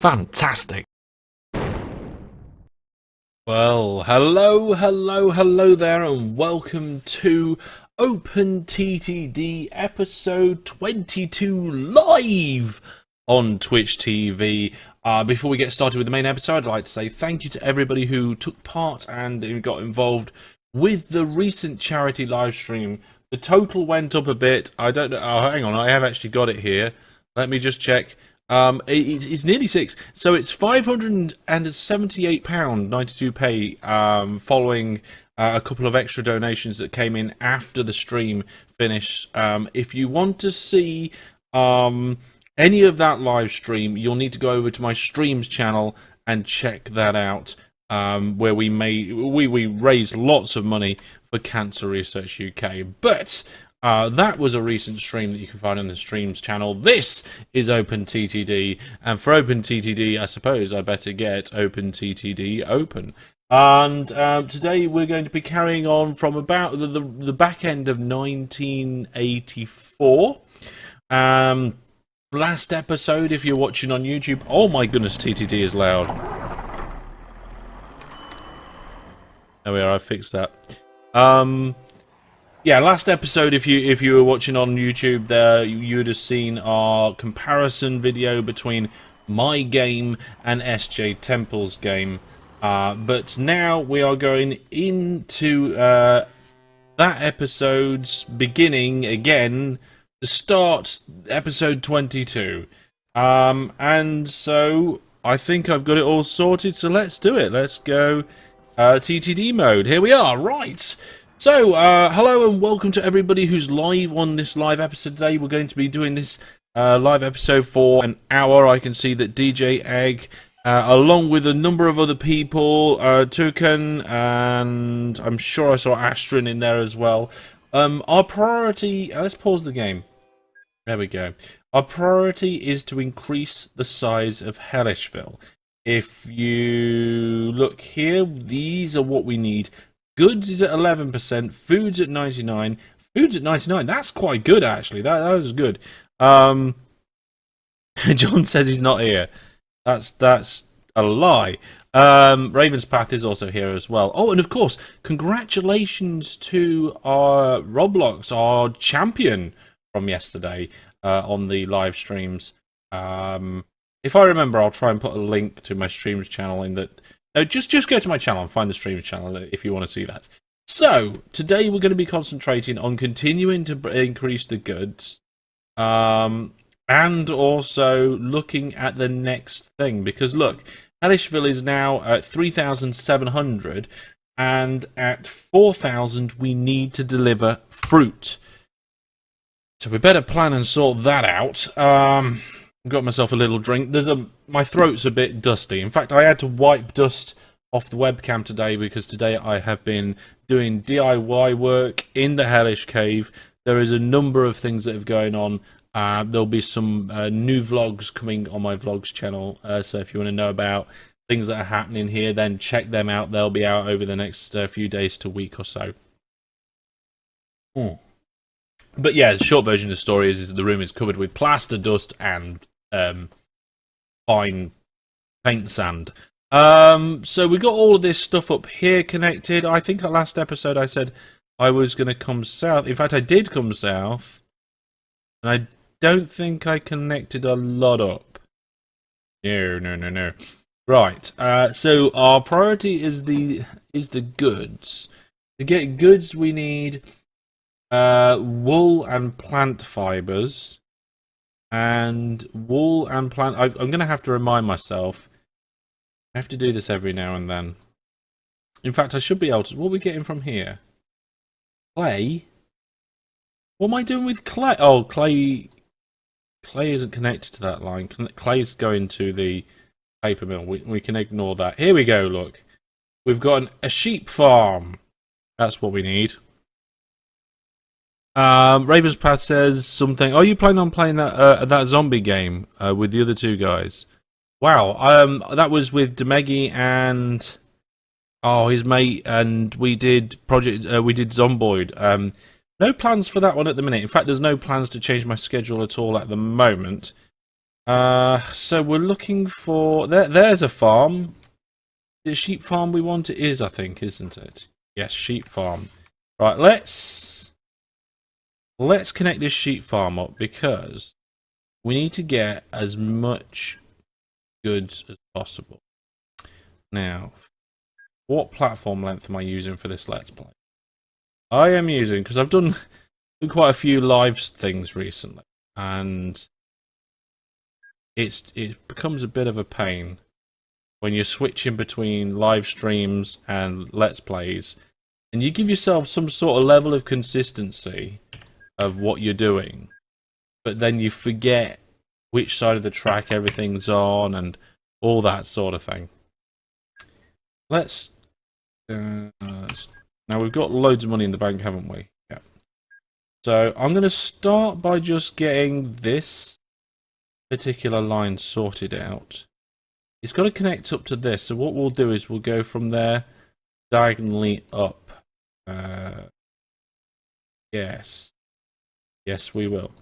Fantastic. Well, hello there, and welcome to OpenTTD episode 22 live on Twitch TV. Before we get started with the main episode, I'd like to say thank you to everybody who took part and who got involved with the recent charity live stream. The total went up a bit. I don't know. Oh, hang on, I have actually got it here. Let me just check. It's nearly £6, so it's £578.92, following a couple of extra donations that came in after the stream finished. If you want to see any of that live stream, you'll need to go over to my streams channel and check that out, where we raise lots of money for Cancer Research UK. But that was a recent stream that you can find on the streams channel. This is OpenTTD, and for OpenTTD, I suppose I better get OpenTTD open. And today we're going to be carrying on from about the back end of 1984. Last episode, if you're watching on YouTube, oh my goodness, TTD is loud. There we are. I fixed that. Yeah, last episode, if you were watching on YouTube, there you'd have seen our comparison video between my game and SJ Temple's game. But now we are going into that episode's beginning again to start episode 22. And so I think I've got it all sorted. So let's do it. Let's go TTD mode. Here we are. Right. So, hello and welcome to everybody who's live on this live episode today. We're going to be doing this live episode for an hour. I can see that DJ Egg, along with a number of other people, Toucan, and I'm sure I saw Astrin in there as well. Our priority, let's pause the game. There we go. Our priority is to increase the size of Hellishville. If you look here, these are what we need. Goods is at 11%, food's at 99. Food's at 99. That's quite good, actually. That was good. John says he's not here. That's a lie. Raven's Path is also here as well. Oh, and of course, congratulations to our Roblox, our champion from yesterday on the live streams. If I remember, I'll try and put a link to my streams channel in that. No, just go to my channel and find the streams channel if you want to see that. So, today we're going to be concentrating on continuing to increase the goods, and also looking at the next thing. Because look, Hellishville is now at 3,700, and at 4,000 we need to deliver fruit. So we better plan and sort that out. Got myself a little drink. My throat's a bit dusty. In fact, I had to wipe dust off the webcam today because today I have been doing DIY work in the Hellish cave. There is a number of things that are going on. There'll be some new vlogs coming on my vlogs channel. So if you want to know about things that are happening here, then check them out. They'll be out over the next few days to week or so. But yeah, the short version of the story is the room is covered with plaster dust and fine paint sand. So we got all of this stuff up here connected. I think last episode I said I was going to come south. In fact, I did come south, and I don't think I connected a lot up. No. Right. So our priority is the goods. To get goods, we need wool and plant fibers. And wool and plant. I'm going to have to remind myself. I have to do this every now and then. In fact, I should be able to. What are we getting from here? Clay? What am I doing with clay? Oh, clay. Clay isn't connected to that line. Clay's going to the paper mill. We can ignore that. Here we go, look. We've got a sheep farm. That's what we need. Raven's Path says something. Are you planning on playing that zombie game with the other two guys? Wow. That was with Demegi and his mate, and we did Zomboid. No plans for that one at the minute. In fact, there's no plans to change my schedule at all at the moment. So we're looking for... There's a farm. The sheep farm we want? It is, I think, isn't it? Yes, sheep farm. Right, let's connect this sheep farm up because we need to get as much goods as possible. Now, what platform length am I using for this Let's Play? I am using, because I've done quite a few live things recently, and it becomes a bit of a pain when you're switching between live streams and Let's Plays, and you give yourself some sort of level of consistency of what you're doing, but then you forget which side of the track everything's on and all that sort of thing. Let's... now we've got loads of money in the bank, haven't we? Yeah. So I'm going to start by just getting this particular line sorted out. It's got to connect up to this, so what we'll do is we'll go from there diagonally up. Yes. Yes, we will.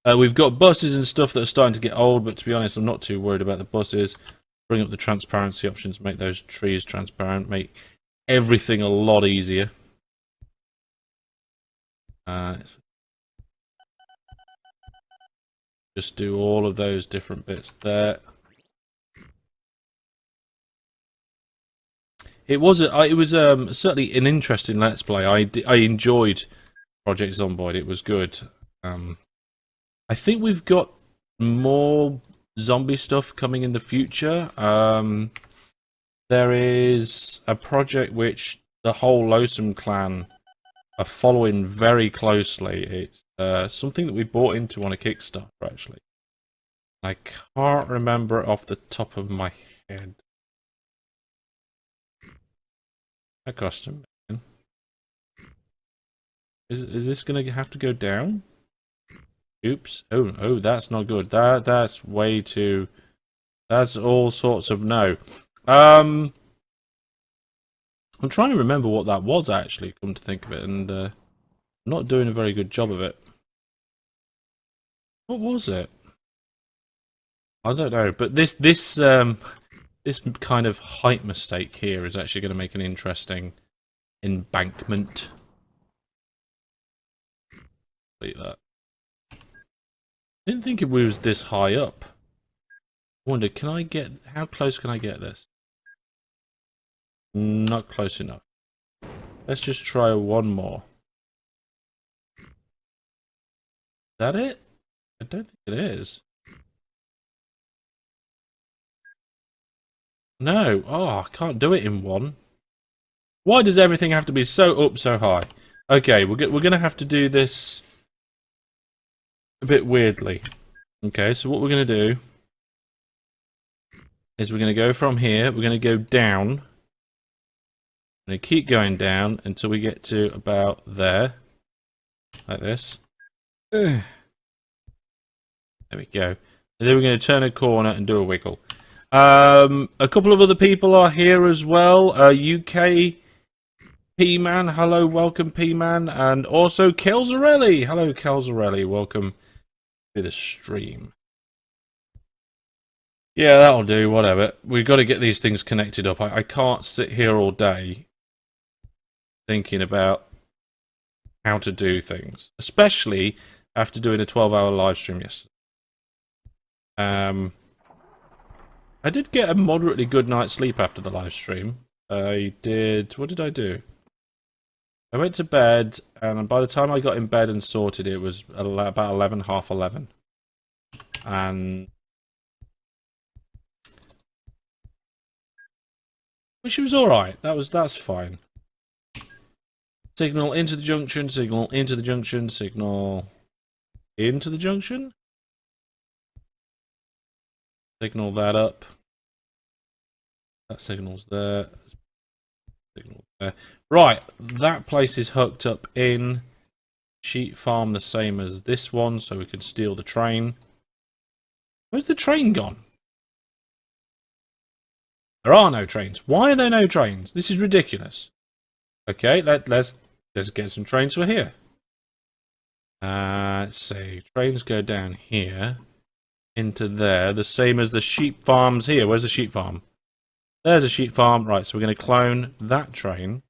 We've got buses and stuff that are starting to get old, but to be honest, I'm not too worried about the buses. Bring up the transparency options, make those trees transparent, make everything a lot easier. Just do all of those different bits there. It was certainly an interesting Let's Play. I enjoyed Project Zomboid. It was good. I think we've got more zombie stuff coming in the future. There is a project which the whole Loathsome clan are following very closely. It's something that we bought into on a Kickstarter, actually. I can't remember it off the top of my head. That cost a million. Is this gonna have to go down? Oops. Oh, that's not good. That's way too... That's all sorts of no. I'm trying to remember what that was, actually, come to think of it, and I'm not doing a very good job of it. What was it? I don't know, but this kind of height mistake here is actually going to make an interesting embankment. Delete that. Didn't think it was this high up. I wonder, how close can I get this? Not close enough. Let's just try one more. Is that it? I don't think it is. No. Oh, I can't do it in one. Why does everything have to be so up so high? Okay, we're going to have to do this a bit weirdly. Okay, so what we're going to do is we're going to go from here. We're going to go down. We're going to keep going down until we get to about there. Like this. There we go. And then we're going to turn a corner and do a wiggle. A couple of other people are here as well. UK P-Man, hello, welcome P-Man. And also Kelzarelli. Hello, Kelzarelli, welcome to the stream. Yeah, that'll do, whatever. We've got to get these things connected up. I can't sit here all day thinking about how to do things. Especially after doing a 12-hour live stream yesterday. I did get a moderately good night's sleep after the live stream. What did I do? I went to bed, and by the time I got in bed and sorted, it was about 11, half 11. And... which was alright. That's fine. Signal into the junction, signal into the junction, signal into the junction. Signal that up. That signal's there. Signal there. Right, that place is hooked up in sheep farm, the same as this one, so we can steal the train. Where's the train gone? There are no trains. Why are there no trains? This is ridiculous. Okay, let's get some trains for here. Let's see. Trains go down here. into there, the same as the sheep farms here. Where's the sheep farm? There's a sheep farm. Right, so we're going to clone that train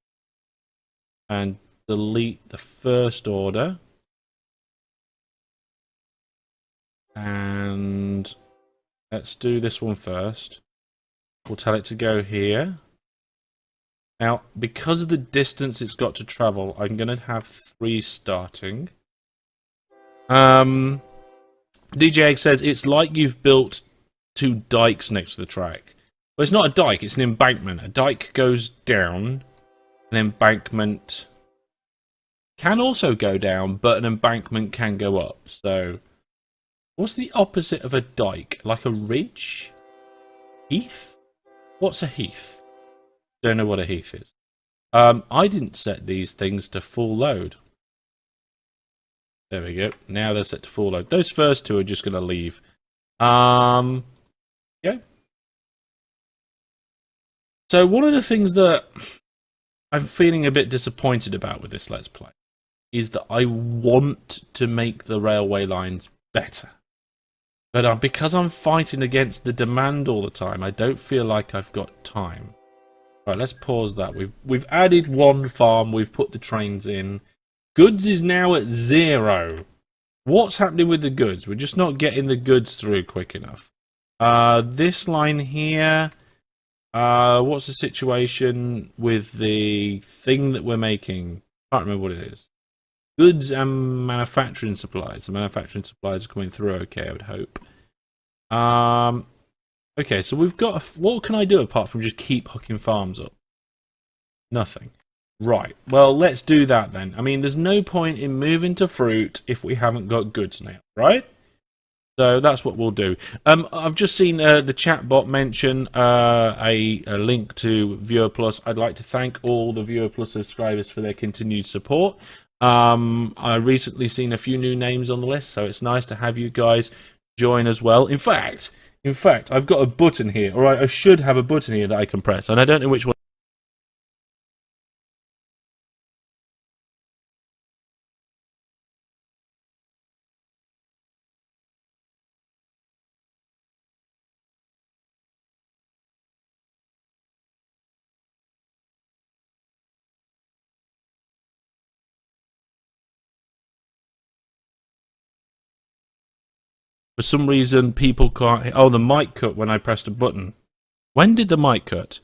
and delete the first order. And let's do this one first. We'll tell it to go here. Now, because of the distance it's got to travel, I'm going to have 3 starting. DJ Egg says, it's like you've built 2 dikes next to the track. Well, it's not a dike, it's an embankment. A dike goes down, an embankment can also go down, but an embankment can go up. So, what's the opposite of a dike? Like a ridge? Heath? What's a heath? Don't know what a heath is. I didn't set these things to full load. There we go. Now they're set to full load. Those first 2 are just going to leave. Yeah. So one of the things that I'm feeling a bit disappointed about with this Let's Play is that I want to make the railway lines better. But because I'm fighting against the demand all the time, I don't feel like I've got time. Right, let's pause that. We've added 1 farm. We've put the trains in. Goods is now at 0. What's happening with the goods? We're just not getting the goods through quick enough. This line here. What's the situation with the thing that we're making? Can't remember what it is. Goods and manufacturing supplies. The manufacturing supplies are coming through okay, I would hope. Okay, so we've got... what can I do apart from just keep hooking farms up? Nothing. Right, well, let's do that then. I mean, there's no point in moving to fruit if we haven't got goods now, right? So that's what we'll do. I've just seen the chat bot mention a link to Viewer Plus. I'd like to thank all the Viewer Plus subscribers for their continued support. I recently seen a few new names on the list, so it's nice to have you guys join as well. In fact, I've got a button here, or I should have a button here that I can press, and I don't know which one. For some reason, people can't... oh, the mic cut when I pressed a button. When did the mic cut?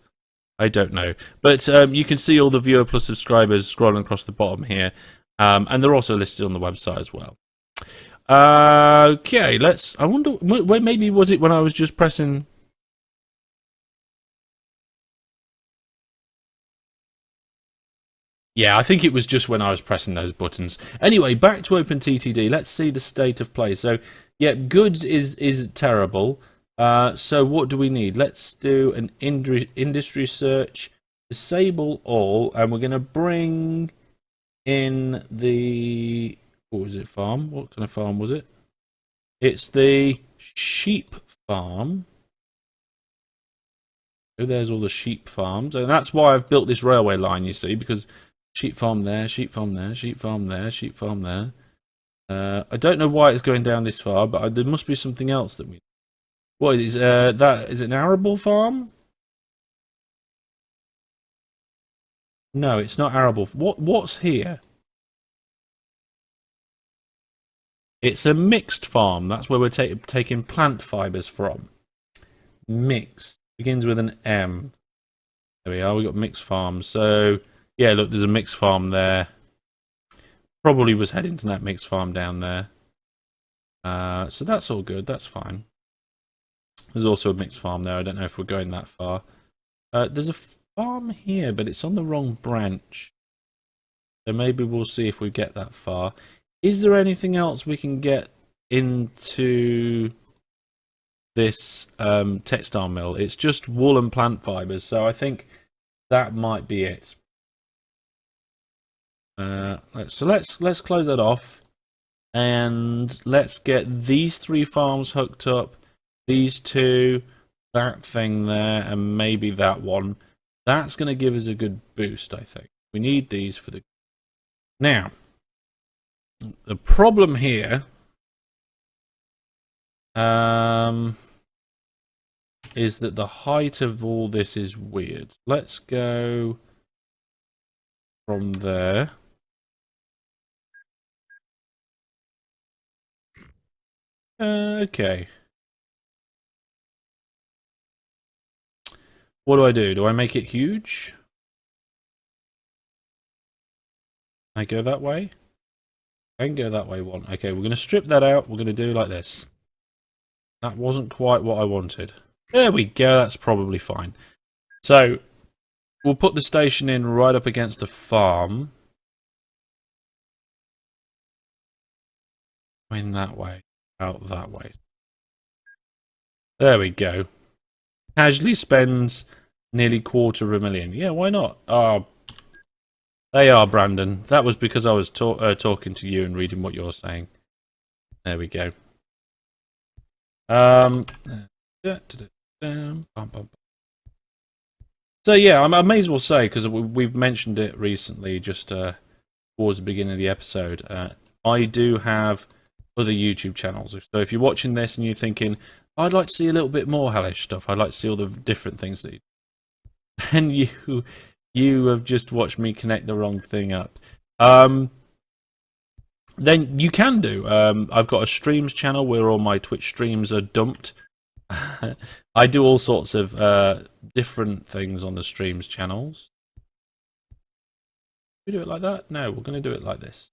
I don't know. But you can see all the Viewer Plus subscribers scrolling across the bottom here. And they're also listed on the website as well. Okay, let's... I wonder... when maybe was it when I was just pressing... yeah, I think it was just when I was pressing those buttons. Anyway, back to OpenTTD. Let's see the state of play. So, yeah, goods is terrible. So what do we need? Let's do an industry search. Disable all, and we're going to bring in the... what was it, farm? What kind of farm was it? It's the sheep farm. So there's all the sheep farms. And that's why I've built this railway line, you see, because... sheep farm there, sheep farm there, sheep farm there, sheep farm there. I don't know why it's going down this far, but there must be something else that we... what is that? Is it an arable farm? No, it's not arable. What's here? It's a mixed farm. That's where we're taking plant fibers from. Mixed begins with an M. There we are. We got mixed farms. So. Yeah, look, there's a mixed farm there. Probably was heading to that mixed farm down there. So that's all good. That's fine. There's also a mixed farm there. I don't know if we're going that far. There's a farm here, but it's on the wrong branch. So maybe we'll see if we get that far. Is there anything else we can get into this textile mill? It's just wool and plant fibers, so I think that might be it. So let's close that off, and let's get these 3 farms hooked up, these 2, that thing there, and maybe that one. That's going to give us a good boost, I think. We need these for the... now, the problem here is that the height of all this is weird. Let's go from there. Okay. What do I do? Do I make it huge? Can I go that way? I can go that way one. Okay, we're going to strip that out. We're going to do like this. That wasn't quite what I wanted. There we go. That's probably fine. So, we'll put the station in right up against the farm. In that way. Out that way. There we go. Casually spends nearly $250,000. Yeah, why not? Oh, they are, Brandon. That was because I was talking to you and reading what you're saying. There we go. So yeah, I may as well say, because we've mentioned it recently, just towards the beginning of the episode, I do have other YouTube channels. So if you're watching this and you're thinking, I'd like to see a little bit more Hellish stuff, I'd like to see all the different things that and you have just watched me connect the wrong thing up. Then you can do. I've got a streams channel where all my Twitch streams are dumped. I do all sorts of different things on the streams channels. We do it like that? No, we're going to do it like this.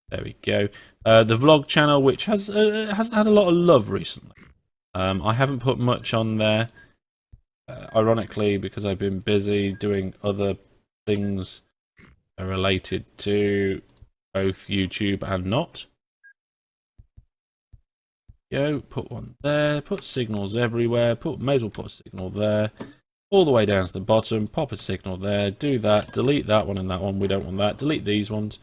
There we go. The vlog channel, which hasn't had a lot of love recently. I haven't put much on there, ironically, because I've been busy doing other things related to both YouTube and not. Go, put one there, put signals everywhere, may as well put a signal there, all the way down to the bottom, pop a signal there, do that, delete that one and that one, we don't want that, delete these ones.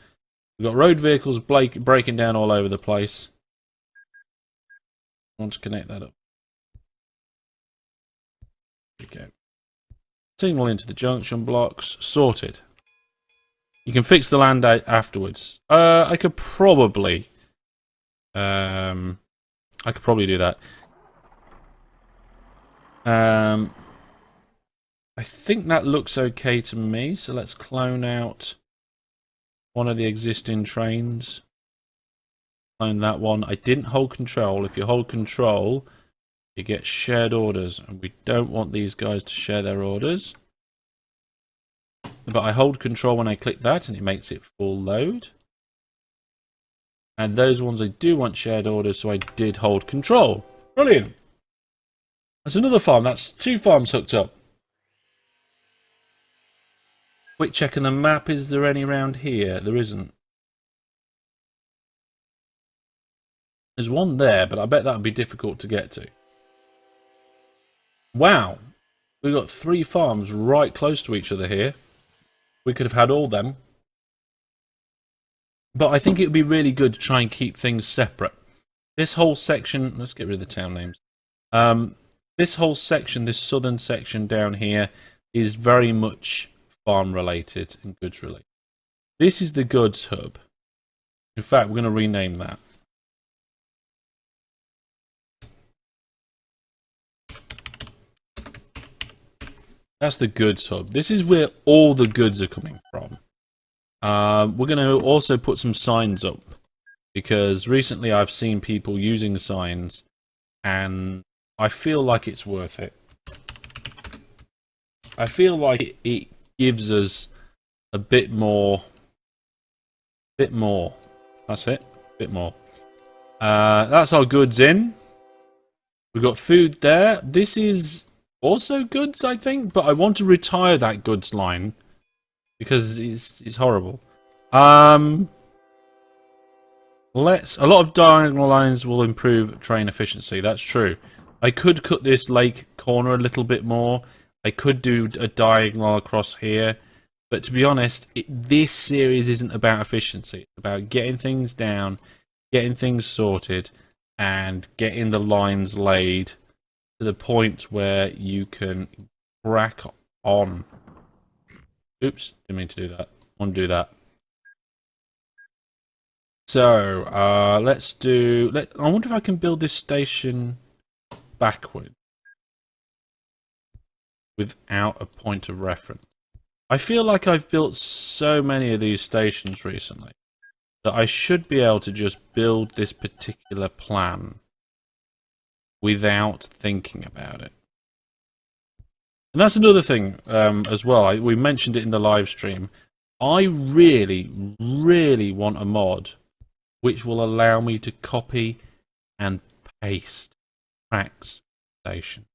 We've got road vehicles breaking down all over the place. I want to connect that up. There we go. Signal into the junction blocks, sorted. You can fix the land out afterwards. I could probably do that. I think that looks okay to me, so let's clone out one of the existing trains. Clone that one. I didn't hold control. If you hold control, you get shared orders, and we don't want these guys to share their orders. But I hold control when I click that, and it makes it full load. And those ones I do want shared orders, so I did hold control. Brilliant. That's another farm. That's 2 farms hooked up. Quick check on the map. Is there any around here? There isn't. There's one there, but I bet that would be difficult to get to. Wow. We've got 3 farms right close to each other here. We could have had all them. But I think it would be really good to try and keep things separate. This whole section... Let's get rid of the town names. This whole section, this southern section down here, is very much farm related and goods related. This is the goods hub. In fact, we're going to rename that. That's the goods hub. This is where all the goods are coming from. We're going to also put some signs up, because recently I've seen people using signs and I feel like it's worth it. I feel like it gives us a bit more. That's it. Bit more. That's our goods in. We've got food there. This is also goods, I think, but I want to retire that goods line because it's horrible. A lot of diagonal lines will improve train efficiency. That's true. I could cut this lake corner a little bit more. I could do a diagonal across here. But to be honest, this series isn't about efficiency. It's about getting things down, getting things sorted, and getting the lines laid to the point where you can crack on. Oops, didn't mean to do that. Undo that. So, let's do... I wonder if I can build this station backward without a point of reference. I feel like I've built so many of these stations recently that I should be able to just build this particular plan without thinking about it. And that's another thing as well. We mentioned it in the live stream. I really, really want a mod which will allow me to copy and paste tracks station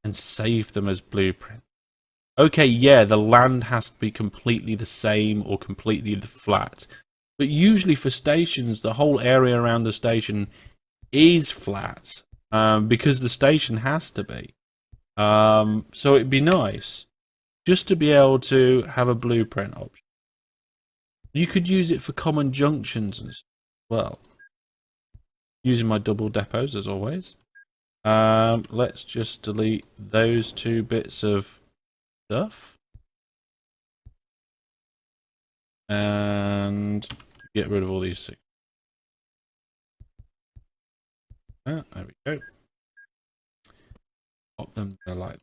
and save them as blueprints. Okay, yeah, the land has to be completely the same or completely flat. But usually for stations, the whole area around the station is flat because the station has to be. So it'd be nice just to be able to have a blueprint option. You could use it for common junctions as well. Using my double depots as always. Let's just delete those two bits of stuff. And get rid of all these things. There we go. Pop them there like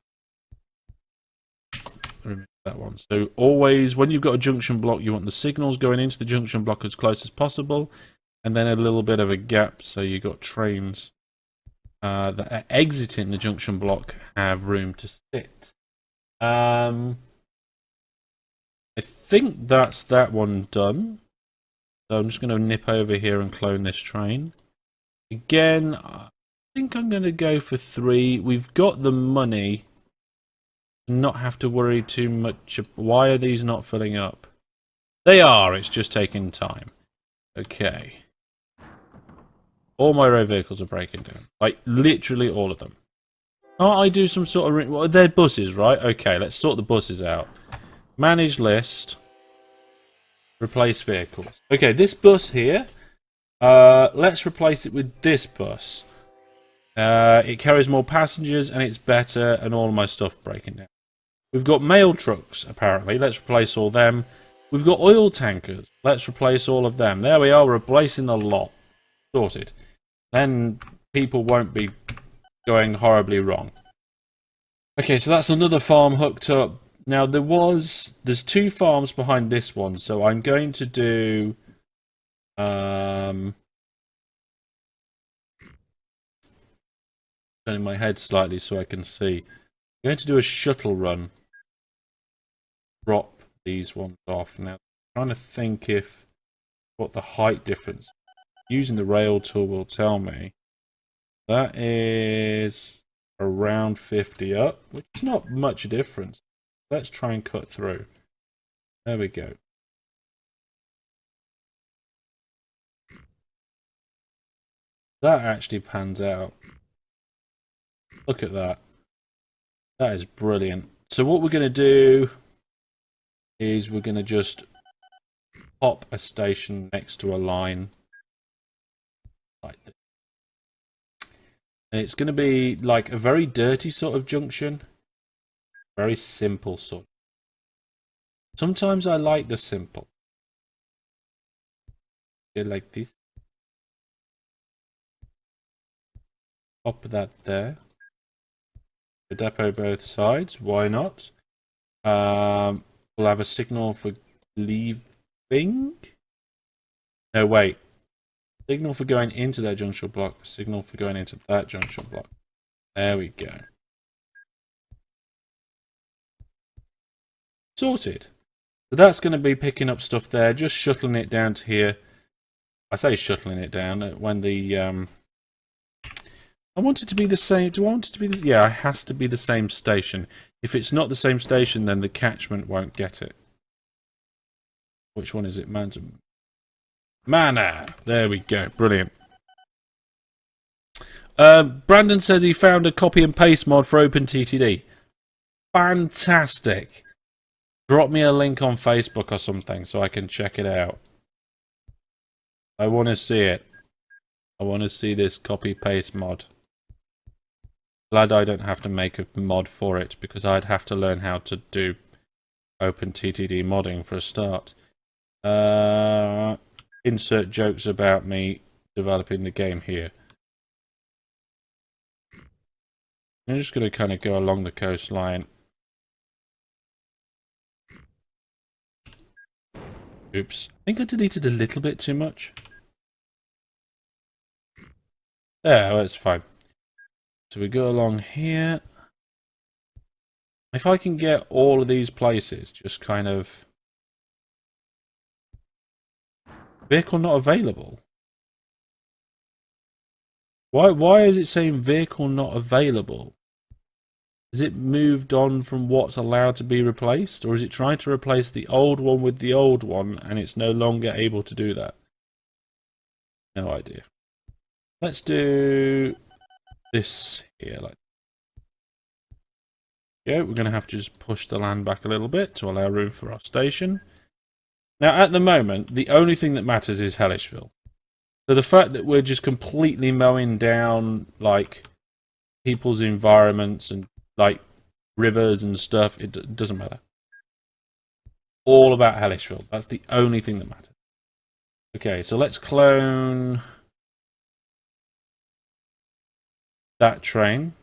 remove that one. So always when you've got a junction block, you want the signals going into the junction block as close as possible, and then a little bit of a gap so you got trains that are exiting the junction block have room to sit. I think that's that one done. So I'm just going to nip over here and clone this train. Again, I think I'm going to go for 3. We've got the money to not have to worry too much. Why are these not filling up? They are, it's just taking time. Okay. All my road vehicles are breaking down. Like, literally all of them. Can't I do some sort of... Well, they're buses, right? Okay, let's sort the buses out. Manage list. Replace vehicles. Okay, this bus here, let's replace it with this bus. It carries more passengers and it's better, and all of my stuff breaking down. We've got mail trucks, apparently. Let's replace all them. We've got oil tankers. Let's replace all of them. There we are, replacing the lot. Sorted. Then people won't be going horribly wrong. Okay, so that's another farm hooked up. Now, there's 2 farms behind this one, so I'm going to do... turning my head slightly so I can see. I'm going to do a shuttle run. Drop these ones off. Now, I'm trying to think what the height difference. Using the rail tool will tell me. That is around 50 up, which is not much a difference. Let's try and cut through. There we go. That actually pans out. Look at that. That is brilliant. So what we're going to do is we're going to just pop a station next to a line like this. And it's going to be like a very dirty sort of junction. Very simple sort. Sometimes I like the simple. Like this. Pop that there. The depot both sides. Why not? We'll have a signal for leaving. No, wait. Signal for going into that junction block. Signal for going into that junction block. There we go. Sorted. So that's going to be picking up stuff there, just shuttling it down to here. I say shuttling it down when the I want it to be the same. Do I want it to be the... Yeah, it has to be the same station. If it's not the same station, then the catchment won't get it. Which one is it? Mana. There we go. Brilliant. Brandon says he found a copy and paste mod for OpenTTD. Fantastic. Drop me a link on Facebook or something so I can check it out. I want to see it. I want to see this copy-paste mod. Glad I don't have to make a mod for it, because I'd have to learn how to do OpenTTD modding for a start. insert jokes about me developing the game here. I'm just going to kind of go along the coastline. Oops. I think I deleted a little bit too much. There, well, it's fine. So we go along here. If I can get all of these places, just kind of... Vehicle not available. Why is it saying vehicle not available? Has it moved on from what's allowed to be replaced? Or is it trying to replace the old one with the old one and it's no longer able to do that? No idea. Let's do this here. We're going to have to just push the land back a little bit to allow room for our station. Now, at the moment, the only thing that matters is Hellishville. So the fact that we're just completely mowing down, like, people's environments and, like, rivers and stuff, it doesn't matter. All about Hellishville. That's the only thing that matters. Okay, so let's clone that train.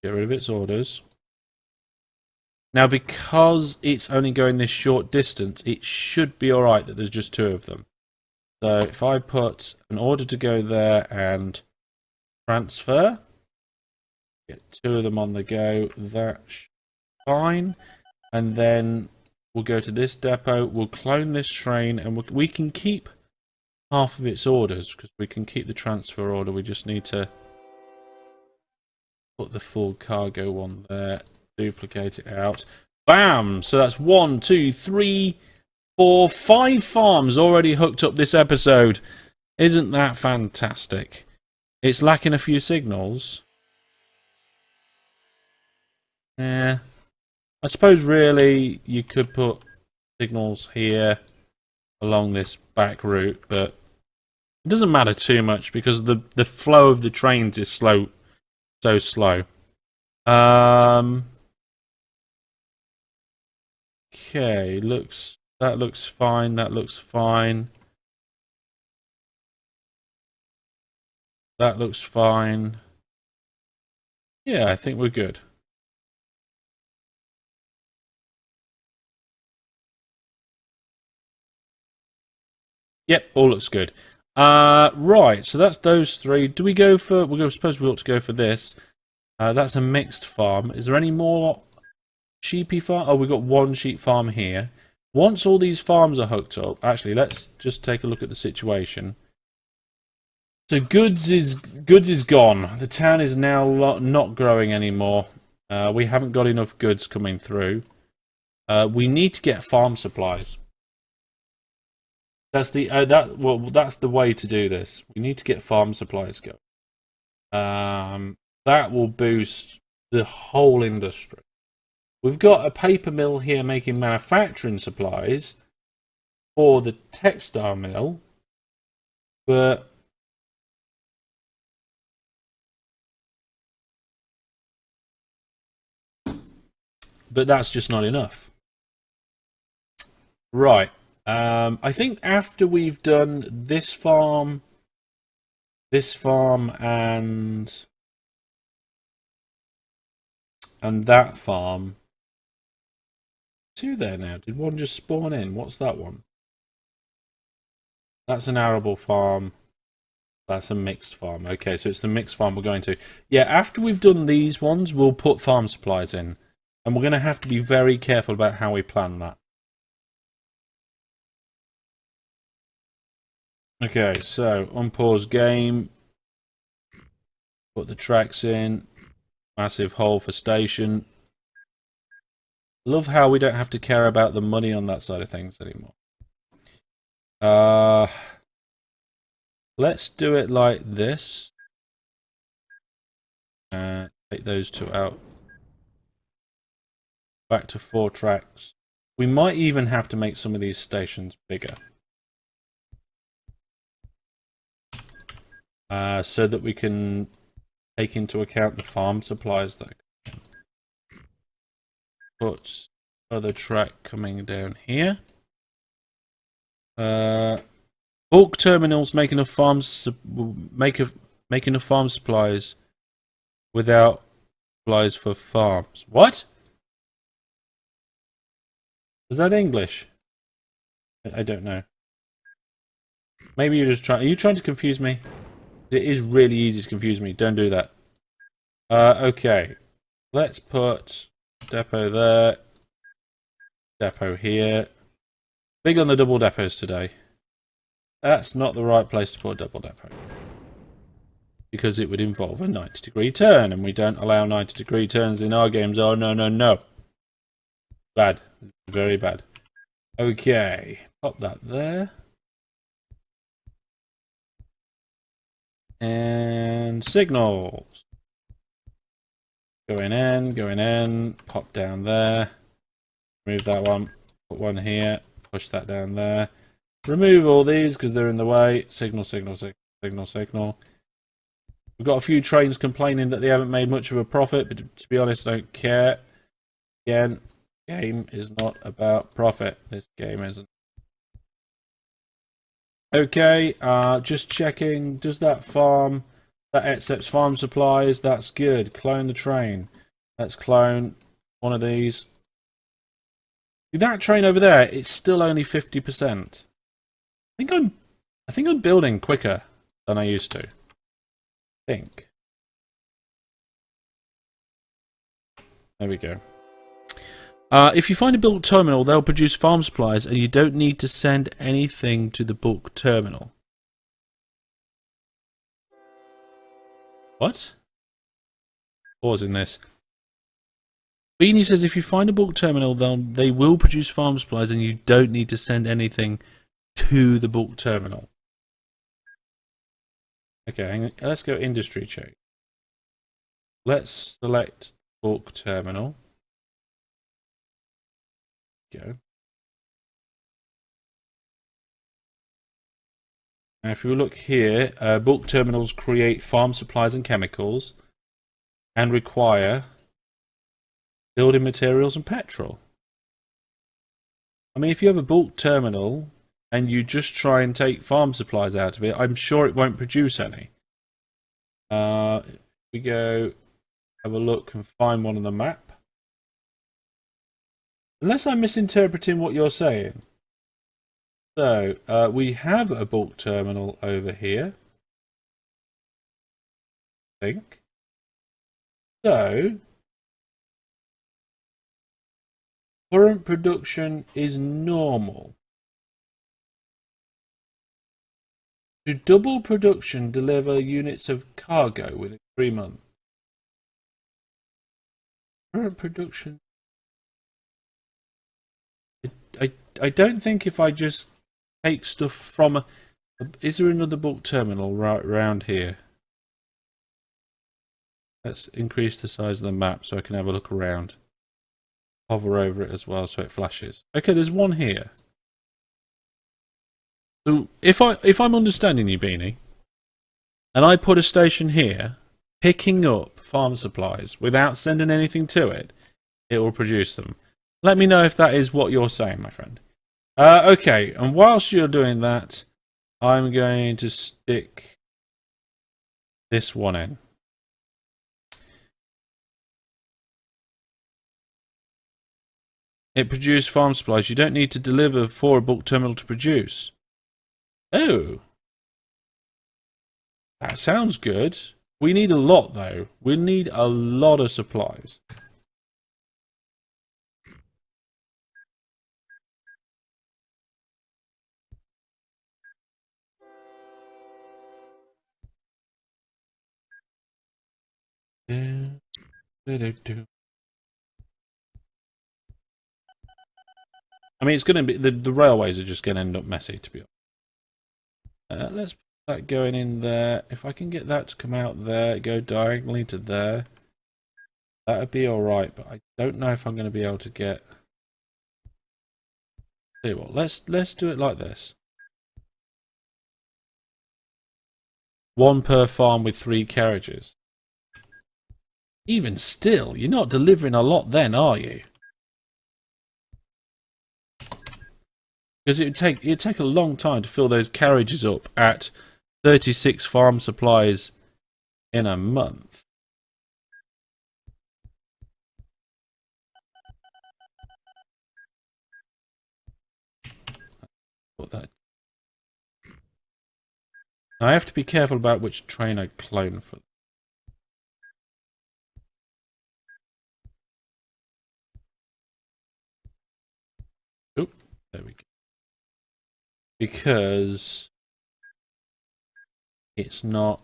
Get rid of its orders. Now, because it's only going this short distance, it should be alright that there's just 2 of them. So if I put an order to go there and transfer, get 2 of them on the go, that's fine. And then we'll go to this depot, we'll clone this train, and we can keep half of its orders, because we can keep the transfer order. We just need to put the full cargo one there. Duplicate it out. Bam! So that's 1, 2, 3, 4, 5 farms already hooked up this episode. Isn't that fantastic? It's lacking a few signals. Yeah. I suppose really you could put signals here along this back route, but it doesn't matter too much because the flow of the trains is so slow. Okay, that looks fine. That looks fine. That looks fine. Yeah, I think we're good. Yep, all looks good. Right, so that's those 3. Do we go for... I suppose we ought to go for this. That's a mixed farm. Is there any more sheepy farm? Oh, we've got 1 sheep farm here. Once all these farms are hooked up... Actually, let's just take a look at the situation. So goods is gone. The town is now not growing anymore. We haven't got enough goods coming through. We need to get farm supplies. That's the that's the way to do this. We need to get farm supplies going. That will boost the whole industry. We've got a paper mill here making manufacturing supplies for the textile mill, but that's just not enough. Right. I think after we've done this farm, and that farm. 2 there now. Did one just spawn in? What's that one? That's an arable farm. That's a mixed farm. Okay, so it's the mixed farm we're going to. Yeah, after we've done these ones, we'll put farm supplies in. And we're going to have to be very careful about how we plan that. Okay, so unpause game. Put the tracks in. Massive hole for station. Love how we don't have to care about the money on that side of things anymore. Let's do it like this. Take those 2 out. Back to 4 tracks. We might even have to make some of these stations bigger. So that we can take into account the farm supplies that put other track coming down here. Bulk terminals make enough farms make enough farm supplies without supplies for farms. What? Was that English? I don't know. Maybe you're just trying. Are you trying to confuse me? It is really easy to confuse me. Don't do that. Okay. Let's put depot there. Depot here. Big on the double depots today. That's not the right place to put a double depot. Because it would involve a 90-degree turn, and we don't allow 90-degree turns in our games. Oh, no, no, no. Bad. Very bad. Okay. Pop that there. And signals. Going in, pop down there. Remove that one, put one here, push that down there. Remove all these because they're in the way. Signal, signal, signal, signal. We've got a few trains complaining that they haven't made much of a profit, but to be honest, I don't care. Again, game is not about profit. This game isn't. Okay, just checking. Does that farm, that accepts farm supplies? That's good. Clone the train. Let's clone one of these. See that train over there? It's still only 50%. I think I'm building quicker than I used to. I think. There we go. If you find a bulk terminal, they'll produce farm supplies, and you don't need to send anything to the bulk terminal. What? Pausing this. Beanie says if you find a bulk terminal, they will produce farm supplies, and you don't need to send anything to the bulk terminal. Okay, let's go industry check. Let's select bulk terminal. Go. Now if you look here, bulk terminals create farm supplies and chemicals and require building materials and petrol. I mean, if you have a bulk terminal and you just try and take farm supplies out of it, I'm sure it won't produce any. We go have a look and find one on the map. Unless I'm misinterpreting what you're saying. So, we have a bulk terminal over here. I think. So, current production is normal. To double production, deliver units of cargo within 3 months. Current production. I don't think if I just take stuff from a... Is there another bulk terminal right around here? Let's increase the size of the map so I can have a look around. Hover over it as well so it flashes. Okay, there's one here. So if I'm understanding you, Beanie, and I put a station here, picking up farm supplies without sending anything to it, it will produce them. Let me know if that is what you're saying, my friend. Okay, and whilst you're doing that, I'm going to stick this one in. It produces farm supplies. You don't need to deliver for a bulk terminal to produce. Oh. That sounds good. We need a lot, though. We need a lot of supplies. I mean, it's going to be... The railways are just going to end up messy, to be honest. Let's put that going in there. If I can get that to come out there, go diagonally to there, that would be alright, but I don't know if I'm going to be able to get... Tell you what, let's do it like this. 1 per farm with 3 carriages. Even still, you're not delivering a lot then, are you? Because it'd take a long time to fill those carriages up at 36 farm supplies in a month. That. I have to be careful about which train I clone for. Oh, there we go. Because it's not.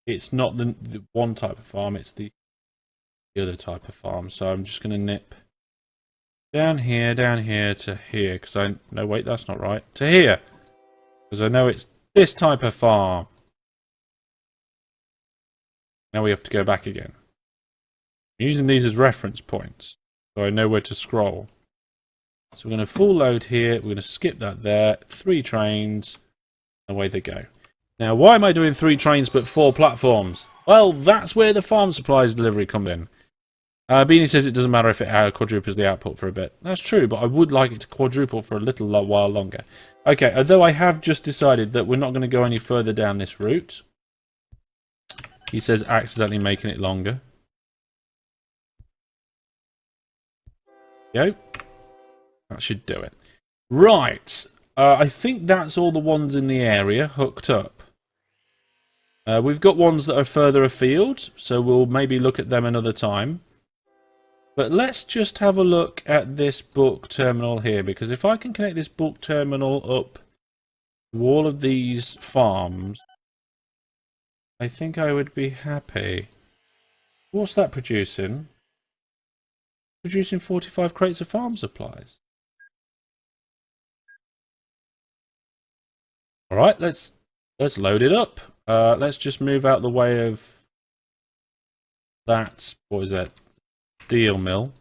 It's not the one type of farm, it's the other type of farm. So I'm just going to nip down here to here. Because I... No, wait, that's not right. To here. Because I know it's this type of farm. Now we have to go back again. I'm using these as reference points. So I know where to scroll. So we're going to full load here. We're going to skip that there. 3 trains. Away they go. Now, why am I doing 3 trains but 4 platforms? Well, that's where the farm supplies delivery come in. Beanie says it doesn't matter if it quadruples the output for a bit. That's true, but I would like it to quadruple for a little while longer. Okay, although I have just decided that we're not going to go any further down this route. He says accidentally making it longer. Go. That should do it. Right. I think that's all the ones in the area hooked up. We've got ones that are further afield, so we'll maybe look at them another time. But let's just have a look at this bulk terminal here, because if I can connect this bulk terminal up to all of these farms, I think I would be happy. What's that producing? Producing 45 crates of farm supplies. Alright, let's load it up. Let's just move out the way of that, what is that, steel mill.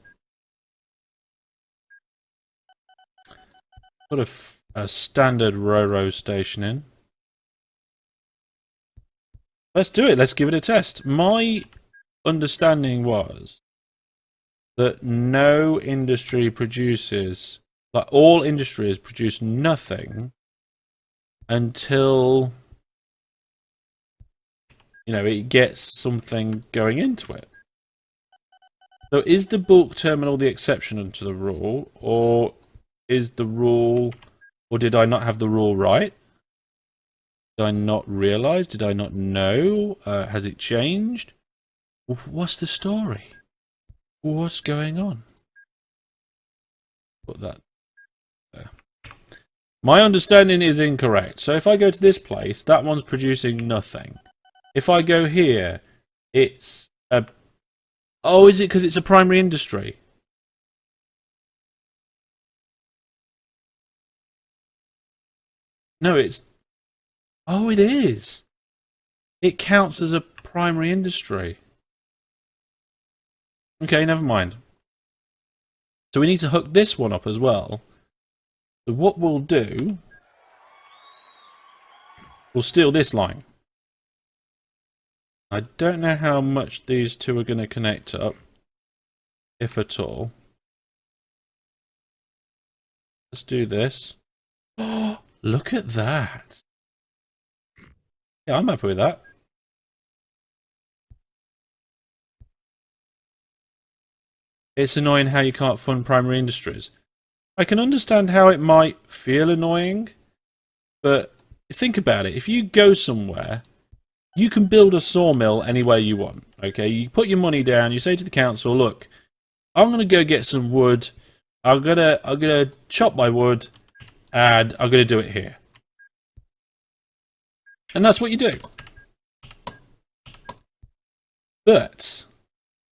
Put a standard Ro-Ro station in. Let's do it, let's give it a test. My understanding was that no industry produces, like all industries produce nothing until, you know, it gets something going into it. So is the bulk terminal the exception to the rule, or is the rule, or did I not have the rule right? Did I not realize? Did I not know? Has it changed? What's the story? What's going on? Put that there. My understanding is incorrect. So if I go to this place, that one's producing nothing. If I go here, it's a... Oh, is it because it's a primary industry? No, it's... Oh, it is. It counts as a primary industry. Okay, never mind. So we need to hook this one up as well. So what we'll do... We'll steal this line. I don't know how much these two are going to connect up, if at all. Let's do this. Oh, look at that. Yeah, I'm happy with that. It's annoying how you can't fund primary industries. I can understand how it might feel annoying, but think about it. If you go somewhere... You can build a sawmill anywhere you want, okay? You put your money down, you say to the council, look, I'm going to go get some wood, I'm gonna chop my wood, and I'm going to do it here. And that's what you do. But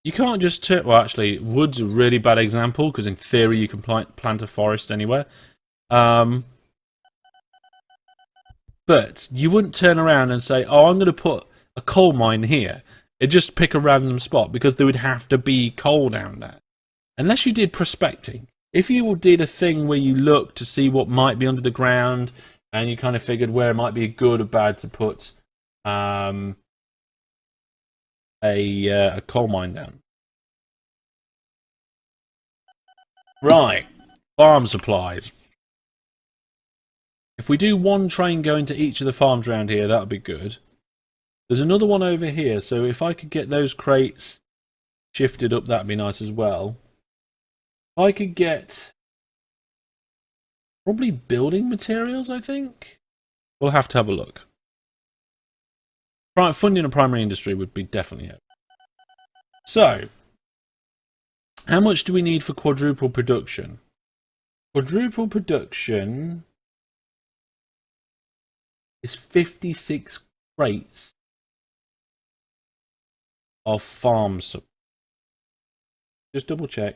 you can't just turn... Well, actually, wood's a really bad example, because in theory you can plant a forest anywhere. But you wouldn't turn around and say, oh, I'm going to put a coal mine here. It'd just pick a random spot because there would have to be coal down there. Unless you did prospecting. If you did a thing where you looked to see what might be under the ground and you kind of figured where it might be good or bad to put a coal mine down. Right, farm supplies. If we do one train going to each of the farms around here, that would be good. There's another one over here, so if I could get those crates shifted up, that'd be nice as well. I could get probably building materials, I think. We'll have to have a look. Funding a primary industry would be definitely helpful. So, how much do we need for quadruple production? Quadruple production is 56 crates of farm supply. Just double check.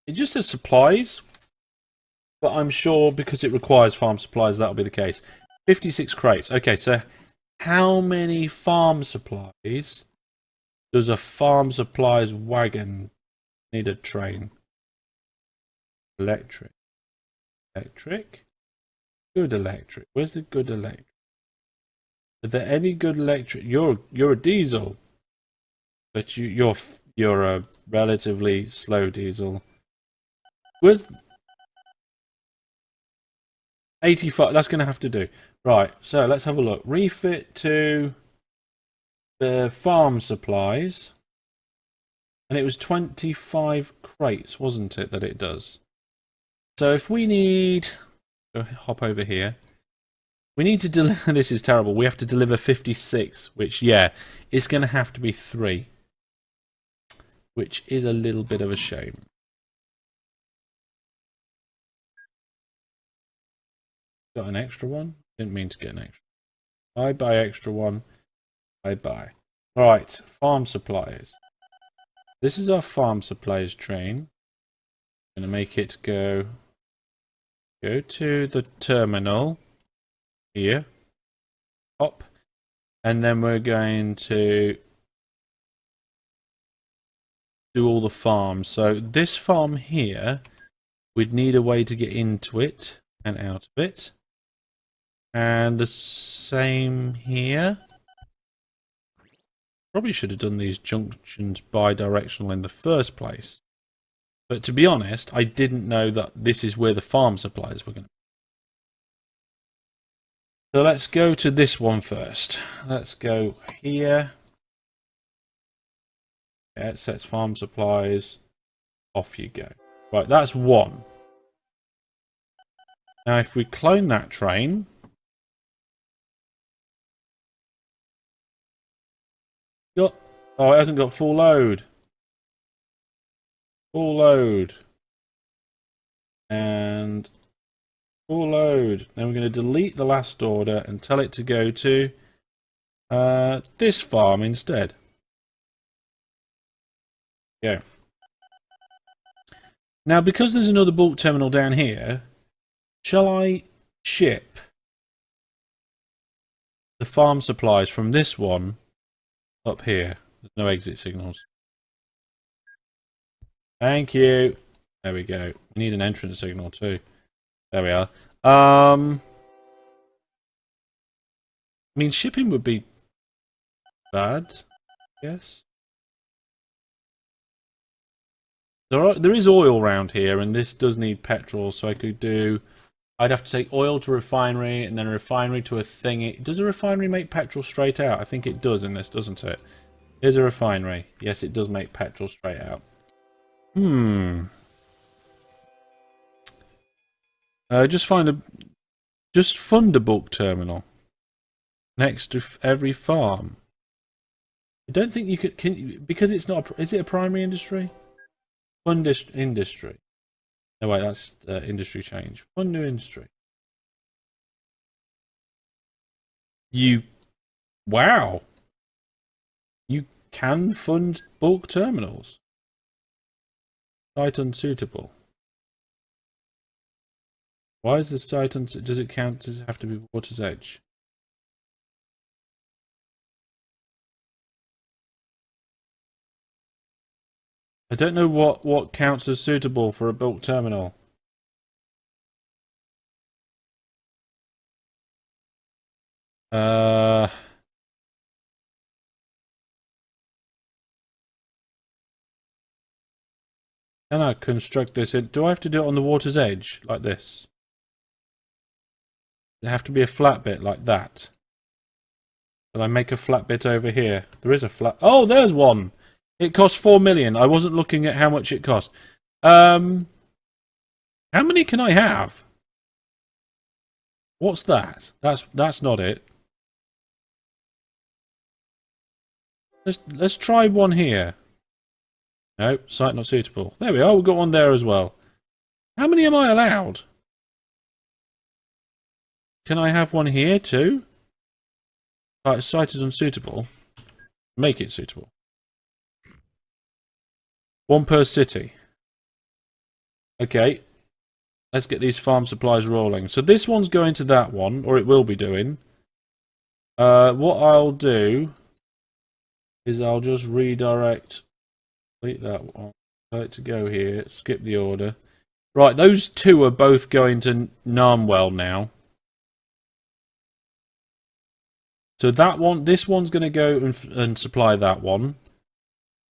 It just says supplies, but I'm sure because it requires farm supplies, that'll be the case. 56 crates. Okay, so how many farm supplies does a farm supplies wagon need a train? Electric. Electric? Good electric. Where's the good electric? Are there any good electric? You're a diesel, but you're a relatively slow diesel. With 85, that's going to have to do. Right, so let's have a look. Refit to the farm supplies. And it was 25 crates, wasn't it, that it does? So if we need... hop over here. We need to deliver... This is terrible. We have to deliver 56, which, yeah, it's going to have to be 3. Which is a little bit of a shame. Got an extra one? Didn't mean to get an extra. I buy extra one. I buy. Right, farm supplies. This is our farm supplies train. I'm going to make it go to the terminal here. Hop. And then we're going to do all the farms. So this farm here, we'd need a way to get into it and out of it. And the same here. Probably should have done these junctions bi-directional in the first place. But to be honest, I didn't know that this is where the farm supplies were going to be. So let's go to this one first. Let's go here. Yeah, it sets farm supplies. Off you go. Right, that's one. Now if we clone that train... Oh, it hasn't got full load. Full load. And full load. Then we're going to delete the last order and tell it to go to this farm instead. Go. Now, because there's another bulk terminal down here, shall I ship the farm supplies from this one up here? There's no exit signals. Thank you. There we go. We need an entrance signal too. There we are. I mean, shipping would be bad, yes. There is oil around here, and this does need petrol, so I could do... I'd have to take oil to refinery, and then a refinery to a thingy. Does a refinery make petrol straight out? I think it does in this, doesn't it? Here's a refinery. Yes, it does make petrol straight out. Just fund a bulk terminal next to every farm. I don't think you could. Because it's not. Is it a primary industry? Fund industry. No wait, that's industry change. Fund new industry. Wow. You can fund bulk terminals. Site unsuitable. Why is the site unsuitable? Does it count? Does it have to be water's edge? I don't know what counts as suitable for a bulk terminal. Can I construct this in? Do I have to do it on the water's edge like this? Does it have to be a flat bit like that? Can I make a flat bit over here? There is a flat. Oh, there's one. It cost 4 million. I wasn't looking at how much it cost. How many can I have? What's that? That's not it. Let's try one here. Nope, site not suitable. There we are. We've got one there as well. How many am I allowed? Can I have one here too? Site is unsuitable. Make it suitable. One per city. Okay. Let's get these farm supplies rolling. So this one's going to that one, or it will be doing. What I'll do is I'll just redirect. Delete that one. Tell it to go here. Skip the order. Right, those two are both going to Narmwell now. So that one, this one's going to go and supply that one.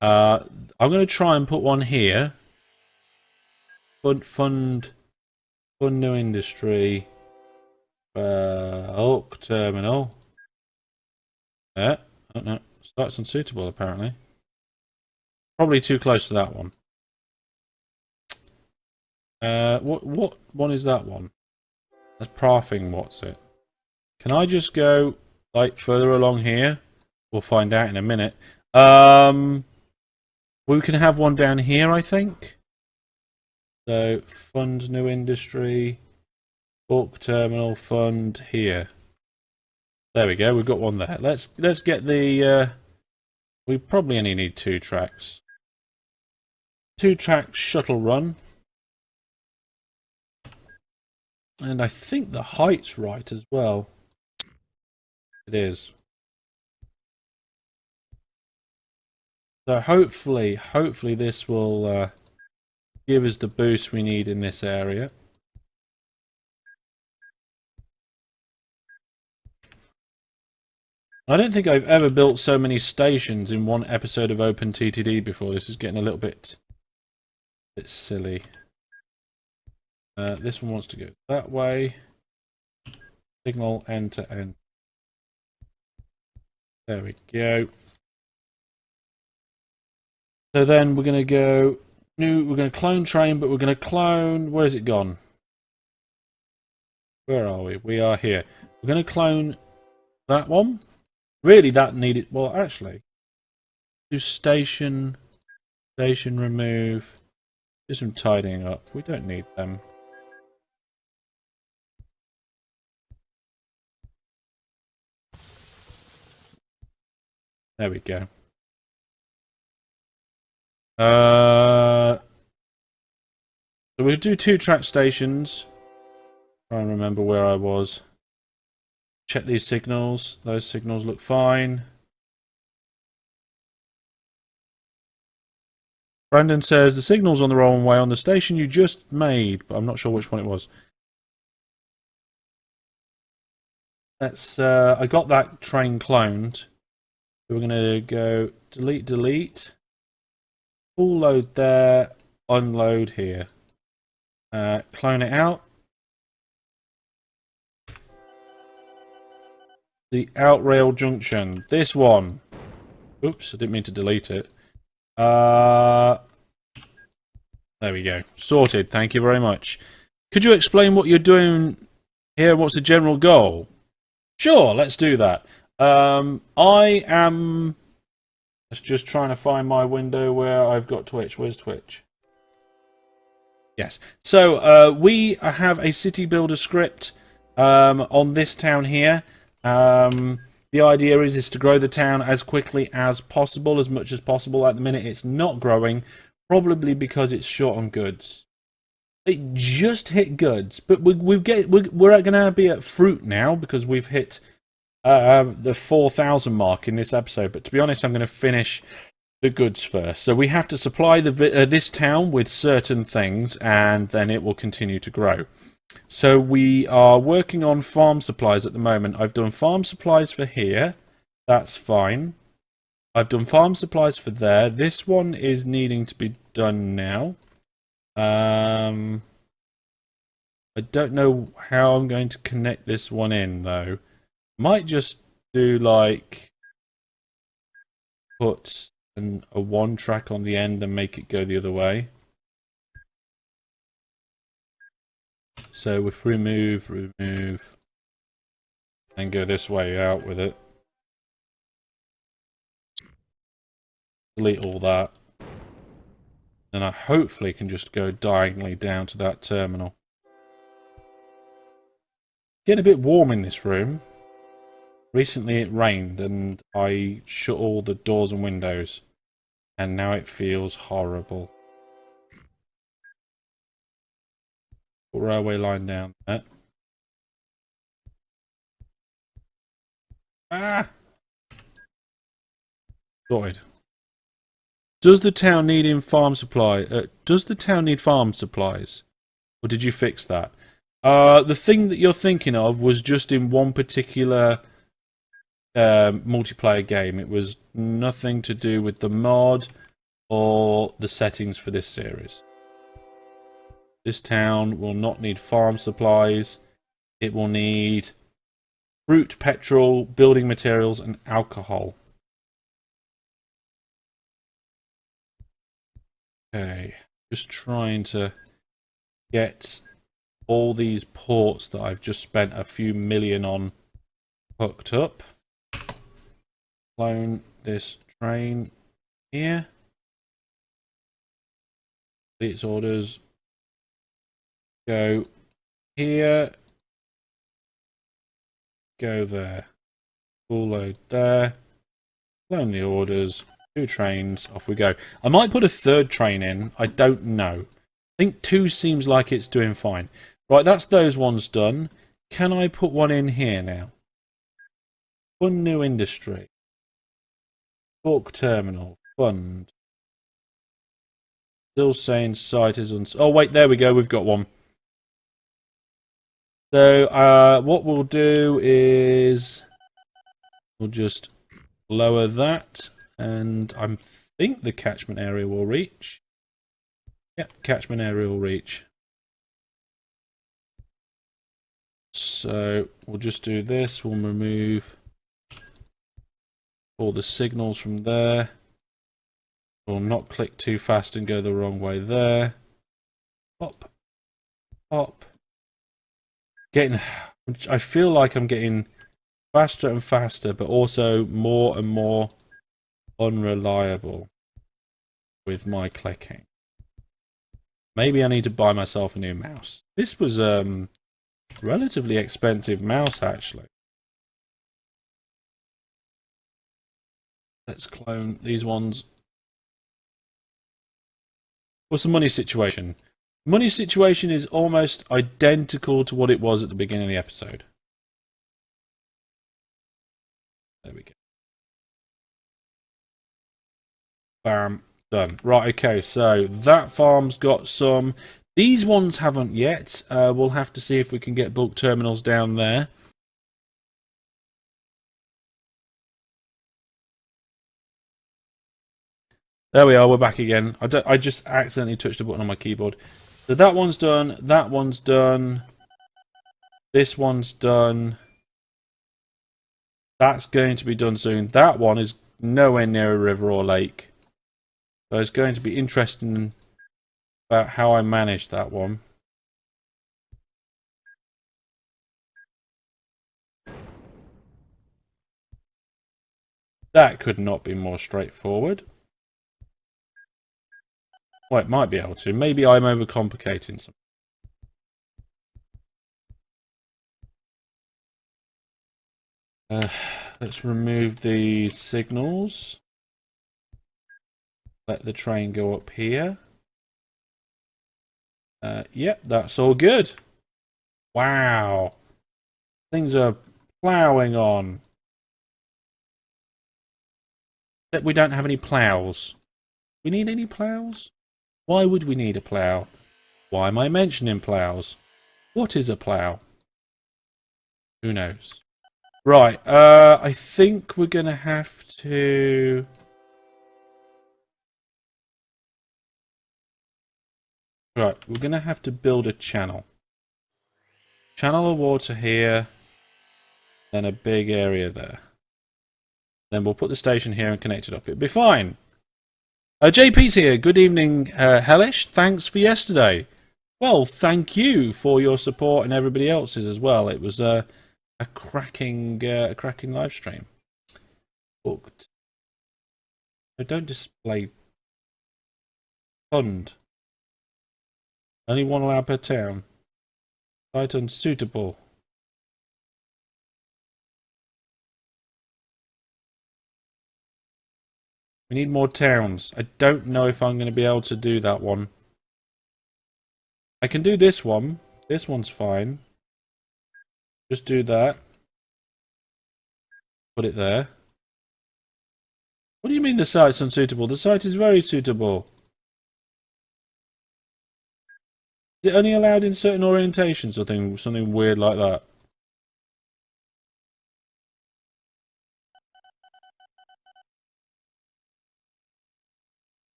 I'm going to try and put one here. Fund new industry. Hulk terminal. I don't know. Starts unsuitable apparently. Probably too close to that one. What one is that one? That's Parfing. What's it? Can I just go like further along here? We'll find out in a minute. We can have one down here, I think. So fund new industry, bulk terminal fund here. There we go. We've got one there. Let's get the. We probably only need 2 tracks. 2-track shuttle run. And I think the height's right as well. It is. So hopefully this will give us the boost we need in this area. I don't think I've ever built so many stations in one episode of OpenTTD before. This is getting a little bit silly. This one wants to go that way. Signal end to end. There we go. So then we're going to go new. We're going to clone train, but we're going to clone. Where's it gone? Where are we? We are here. We're going to clone that one. Really, that needed. Well, actually, do station remove. Do some tidying up. We don't need them. There we go. So we'll do 2-track stations. Try and remember where I was. Check these signals. Those signals look fine. Brandon says the signal's on the wrong way on the station you just made, but I'm not sure which one it was. Let's. I got that train cloned. We're going to go delete. Full load there. Unload here. Clone it out. The outrail junction. This one. Oops, I didn't mean to delete it. There we go. Sorted. Thank you very much. Could you explain what you're doing here? What's the general goal? Sure, let's do that. I am just trying to find my window where I've got Twitch. Where's Twitch? Yes. So we have a city builder script on this town here. The idea is to grow the town as quickly as possible, as much as possible. At the minute, it's not growing, probably because it's short on goods. It just hit goods, but we're going to be at fruit now because we've hit the 4,000 mark in this episode. But to be honest, I'm going to finish the goods first. So we have to supply this town with certain things, and then it will continue to grow. So we are working on farm supplies at the moment. I've done farm supplies for here. That's fine. I've done farm supplies for there. This one is needing to be done now. I don't know how I'm going to connect this one in, though. Might just do, like, put a one track on the end and make it go the other way. So if remove, and go this way out with it. Delete all that. Then I hopefully can just go diagonally down to that terminal. Getting a bit warm in this room. Recently it rained and I shut all the doors and windows. And now it feels horrible. Put railway line down there. Ah! Sorted. Does the town need farm supply? Does the town need farm supplies? Or did you fix that? The thing that you're thinking of was just in one particular multiplayer game. It was nothing to do with the mod or the settings for this series. This town will not need farm supplies. It will need fruit, petrol, building materials, and alcohol. Okay, just trying to get all these ports that I've just spent a few million on hooked up. Clone this train here. Its orders. Go here. Go there. Full load there. Clone the orders. 2 trains. Off we go. I might put a 3rd train in. I don't know. I think 2 seems like it's doing fine. Right, that's those ones done. Can I put one in here now? Fund new industry. Fork terminal. Fund. Still saying site is on. Oh, wait, there we go. We've got one. So, what we'll do is we'll just lower that. And I think the catchment area will reach. Yep, catchment area will reach. So we'll just do this. We'll remove all the signals from there. We'll not click too fast and go the wrong way there. Pop. Pop. I feel like I'm getting faster and faster, but also more and more unreliable with my clicking. Maybe I need to buy myself a new mouse. This was relatively expensive mouse, actually. Let's clone these ones. What's the money situation? Money situation is almost identical to what it was at the beginning of the episode. There we go. Bam. Done. Right, okay, so that farm's got some. These ones haven't yet. We'll have to see if we can get bulk terminals down there. There we are, we're back again. I just accidentally touched a button on my keyboard. So that one's done, that one's done. This one's done. That's going to be done soon. That one is nowhere near a river or lake. So it's going to be interesting about how I manage that one. That could not be more straightforward. Well, it might be able to. Maybe I'm overcomplicating something. Let's remove the signals. Let the train go up here. Yep, that's all good. Wow. Things are ploughing on. Except we don't have any ploughs. We need any ploughs? Why would we need a plough? Why am I mentioning ploughs? What is a plough? Who knows? Right, I think we're going to have to... Right, we're going to have to build a channel. Channel of water here, then a big area there. Then we'll put the station here and connect it up. It'll be fine. JP's here. Good evening, Hellish. Thanks for yesterday. Well, thank you for your support and everybody else's as well. It was a cracking live stream. Booked. So don't display fund. Only one allowed per town. Site unsuitable. We need more towns. I don't know if I'm going to be able to do that one. I can do this one. This one's fine. Just do that. Put it there. What do you mean the site's unsuitable? The site is very suitable. Is it only allowed in certain orientations or something weird like that?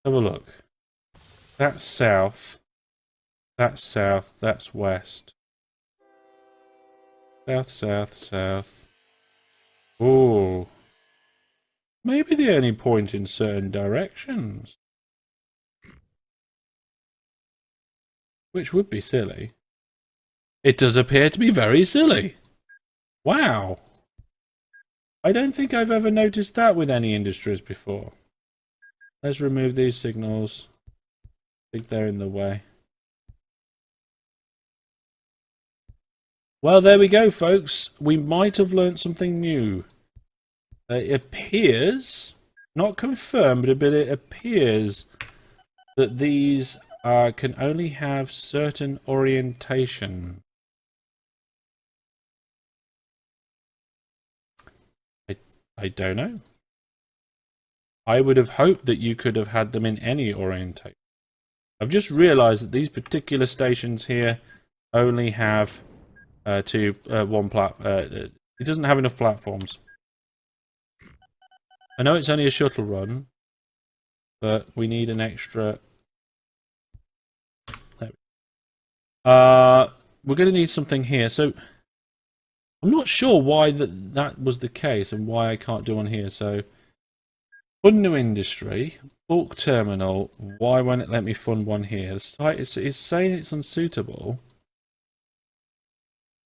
Have a look. That's south. That's south. That's west. South, south, south. Oh. Maybe they only point in certain directions. Which would be silly. It does appear to be very silly. Wow. I don't think I've ever noticed that with any industries before. Let's remove these signals. I think they're in the way. Well, there we go, folks. We might have learnt something new. It appears, not confirmed, but it appears that these can only have certain orientation. I don't know. I would have hoped that you could have had them in any orientation. I've just realised that these particular stations here only have one it doesn't have enough platforms. I know it's only a shuttle run, but we need an extra. We're going to need something here. So I'm not sure why that was the case and why I can't do one here. So fund new industry, bulk terminal. Why won't it let me fund one here? The site is saying it's unsuitable,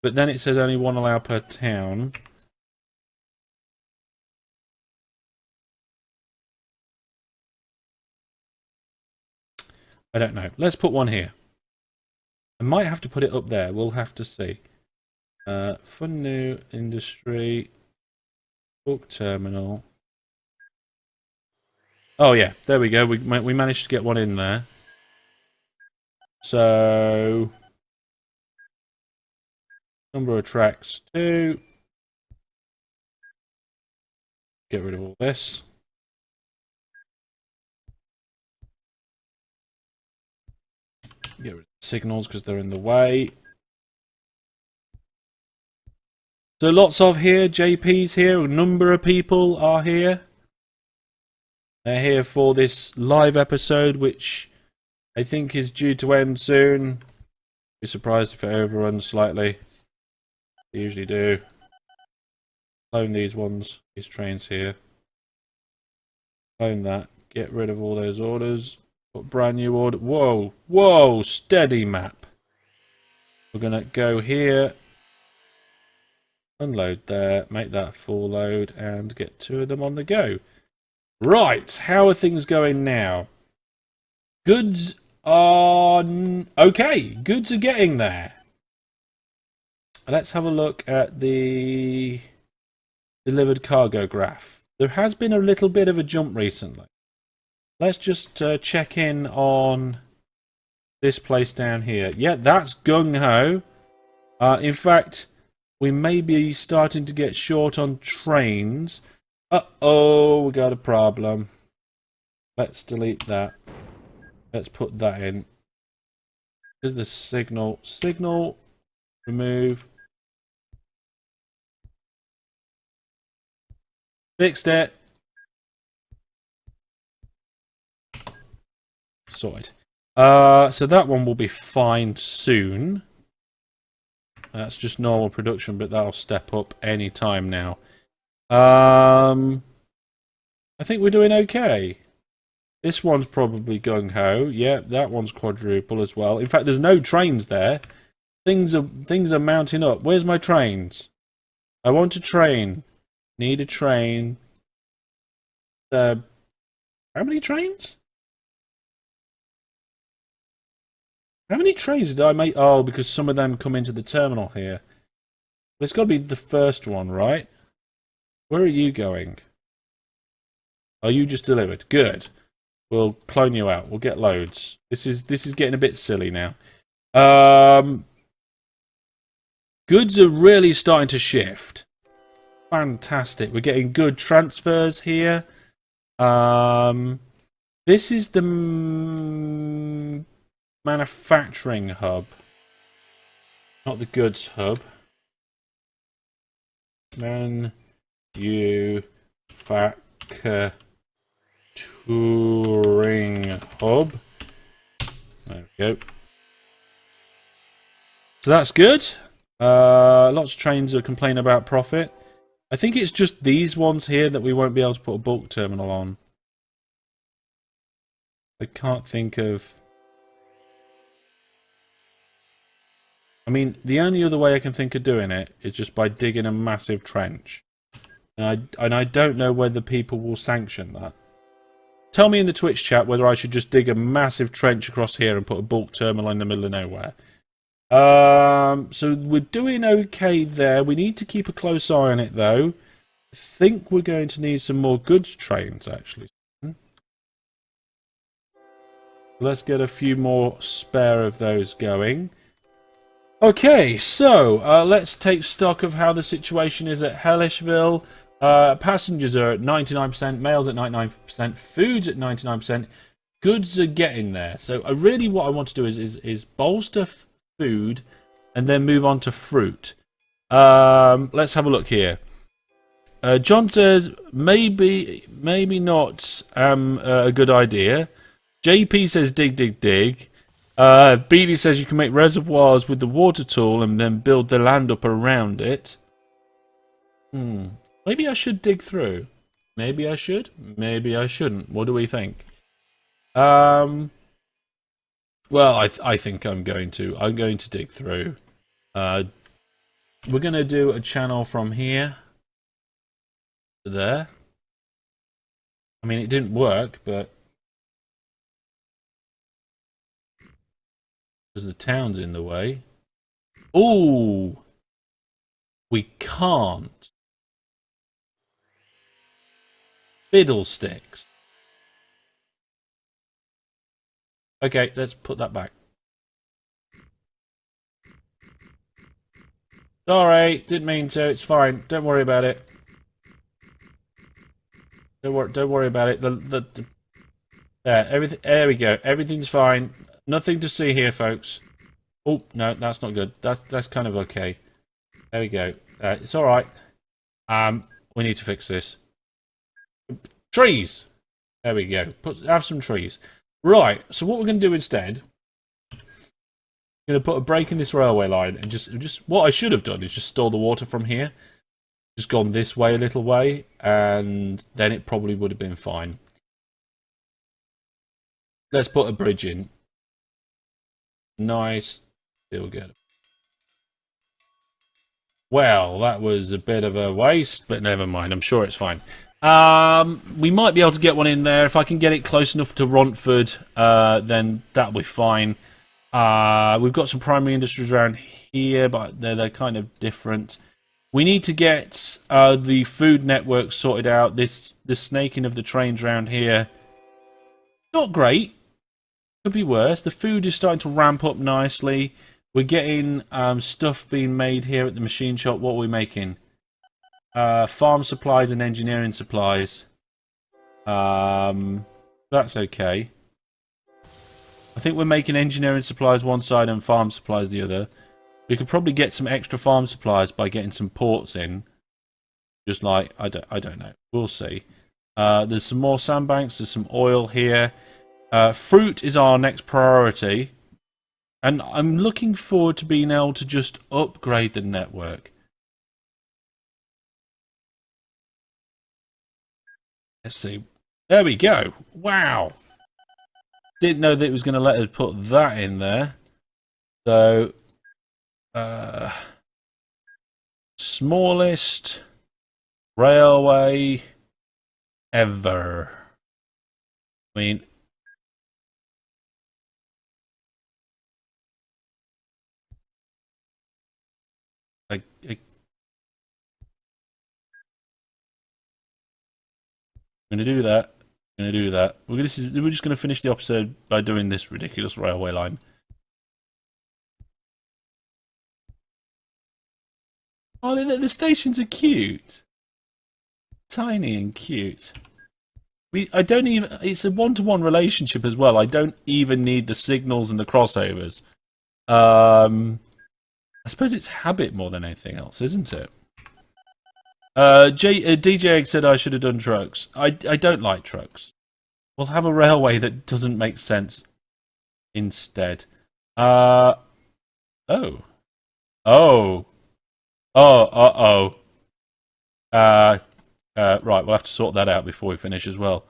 but then it says only one allowed per town. I don't know. Let's put one here. I might have to put it up there. We'll have to see. Fund new industry, bulk terminal. Oh yeah, there we go. We managed to get one in there. So number of tracks 2. Get rid of all this. Get rid of signals because they're in the way. So lots of here, JP's here, a number of people are here. They're here for this live episode, which I think is due to end soon. Be surprised if it overruns slightly. They usually do. Clone these ones, these trains here. Clone that. Get rid of all those orders. Put brand new order. Whoa, whoa, steady map. We're gonna go here. Unload there, make that full load, and get 2 of them on the go. Right, how are things going now? Goods are... okay, goods are getting there. Let's have a look at the delivered cargo graph. There has been a little bit of a jump recently. Let's just check in on this place down here. Yeah, that's gung-ho. In fact... we may be starting to get short on trains. Uh-oh, we got a problem. Let's delete that. Let's put that in. There's the signal. Signal. Remove. Fixed it. sorted. So that one will be fine soon. That's just normal production, but that'll step up any time now. I think we're doing okay. This one's probably gung-ho. Yeah, that one's quadruple as well. In fact, there's no trains there. Things are mounting up. Where's my trains? I want a train. Need a train. How many trains? How many trains did I make? Oh, because some of them come into the terminal here. But it's got to be the first one, right? Where are you going? Oh, you just delivered. Good. We'll clone you out. We'll get loads. This is getting a bit silly now. Goods are really starting to shift. Fantastic. We're getting good transfers here. This is the manufacturing hub, not the goods hub. Manufacturing hub. There we go. So that's good. Lots of trains are complaining about profit. I think it's just these ones here that we won't be able to put a bulk terminal on. I can't think of... I mean, the only other way I can think of doing it is just by digging a massive trench. And I don't know whether people will sanction that. Tell me in the Twitch chat whether I should just dig a massive trench across here and put a bulk terminal in the middle of nowhere. So we're doing okay there. We need to keep a close eye on it, though. I think we're going to need some more goods trains, actually. Let's get a few more spare of those going. Okay, so let's take stock of how the situation is at Hellishville. Passengers are at 99%, mails at 99%, foods at 99%. Goods are getting there. So really what I want to do is bolster food and then move on to fruit. Let's have a look here. John says maybe not a good idea. JP says dig. Beatty says you can make reservoirs with the water tool and then build the land up around it. Maybe I should dig through. Maybe I should. Maybe I shouldn't. What do we think? Well, I think I'm going to dig through. We're going to do a channel from here to there. I mean, it didn't work, but because the town's in the way. Ooh, we can't. Fiddlesticks. Okay, let's put that back. Sorry, didn't mean to. It's fine. Don't worry about it. Don't worry about it. There we go. Everything's fine. Nothing to see here, folks. Oh no, that's not good. That's kind of okay. There we go. It's all right. We need to fix this. Trees. There we go. Have some trees. Right. So what we're going to do instead, I'm going to put a break in this railway line and just what I should have done is just store the water from here. Just gone this way a little way, and then it probably would have been fine. Let's put a bridge in. Nice. Still good. Well, that was a bit of a waste, but never mind. I'm sure it's fine. We might be able to get one in there. If I can get it close enough to Rontford, then that'll be fine. We've got some primary industries around here, but they're kind of different. We need to get the food network sorted out. The snaking of the trains around here, not great. Could be worse. The food is starting to ramp up nicely. We're getting stuff being made here at the machine shop. What are we making? Farm supplies and engineering supplies. That's okay. I think we're making engineering supplies one side and farm supplies the other. We could probably get some extra farm supplies by getting some ports in. Just like, I don't know. We'll see. There's some more sandbanks. There's some oil here. Fruit is our next priority. And I'm looking forward to being able to just upgrade the network. Let's see. There we go. Wow. Didn't know that it was going to let us put that in there. So, smallest railway ever. I mean, I'm going to do that. I'm going to do that. We're just going to finish the episode by doing this ridiculous railway line. Oh, the stations are cute. Tiny and cute. I don't even... It's a one-to-one relationship as well. I don't even need the signals and the crossovers. I suppose it's habit more than anything else, isn't it? DJ Egg said I should have done trucks. I don't like trucks. We'll have a railway that doesn't make sense instead. Oh. Oh. Uh-oh. Right, we'll have to sort that out before we finish as well.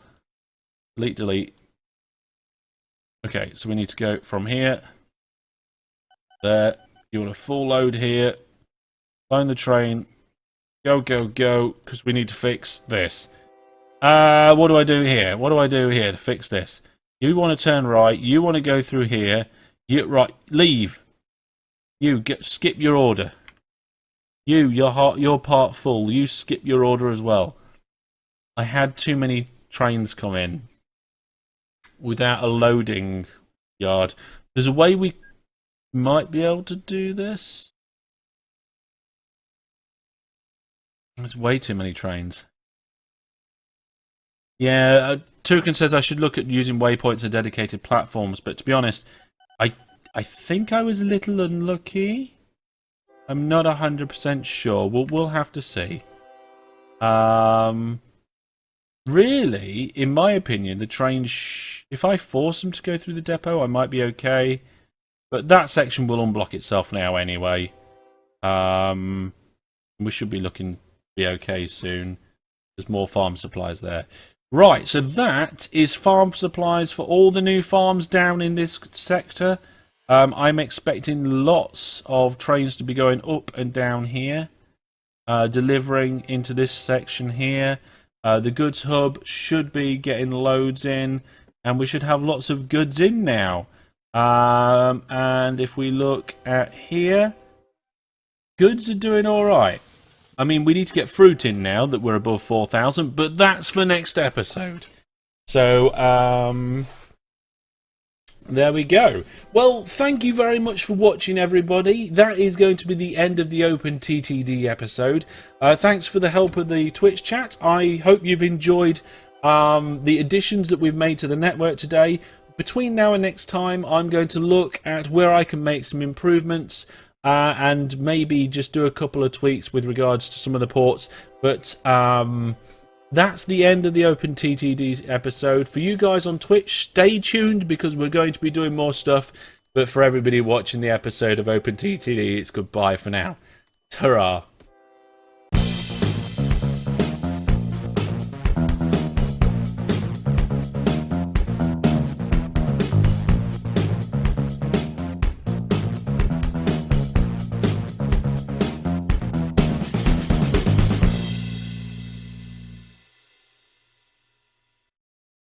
Delete. Okay, so we need to go from here. There. You want a full load here. Line the train. Go, because we need to fix this. What do I do here? What do I do here to fix this? You want to turn right. You want to go through here. Right, leave. Skip your order. Your part full. You skip your order as well. I had too many trains come in without a loading yard. There's a way we might be able to do this. There's way too many trains. Yeah, Tukin says I should look at using waypoints and dedicated platforms, but to be honest, I think I was a little unlucky. I'm not 100% sure. We'll have to see. Really, in my opinion, the trains... if I force them to go through the depot, I might be okay. But that section will unblock itself now anyway. We should be looking to be okay soon. There's more farm supplies there. Right, so that is farm supplies for all the new farms down in this sector. I'm expecting lots of trains to be going up and down here, delivering into this section here. The goods hub should be getting loads in, and we should have lots of goods in now. And if we look at here, goods are doing all right. I mean, we need to get fruit in now that we're above 4,000, but that's for next episode. So, there we go. Well, thank you very much for watching, everybody. That is going to be the end of the OpenTTD episode. Thanks for the help of the Twitch chat. I hope you've enjoyed the additions that we've made to the network today. Between now and next time, I'm going to look at where I can make some improvements. And maybe just do a couple of tweaks with regards to some of the ports. But that's the end of the OpenTTD episode. For you guys on Twitch, stay tuned because we're going to be doing more stuff. But for everybody watching the episode of OpenTTD, it's goodbye for now. Ta-ra.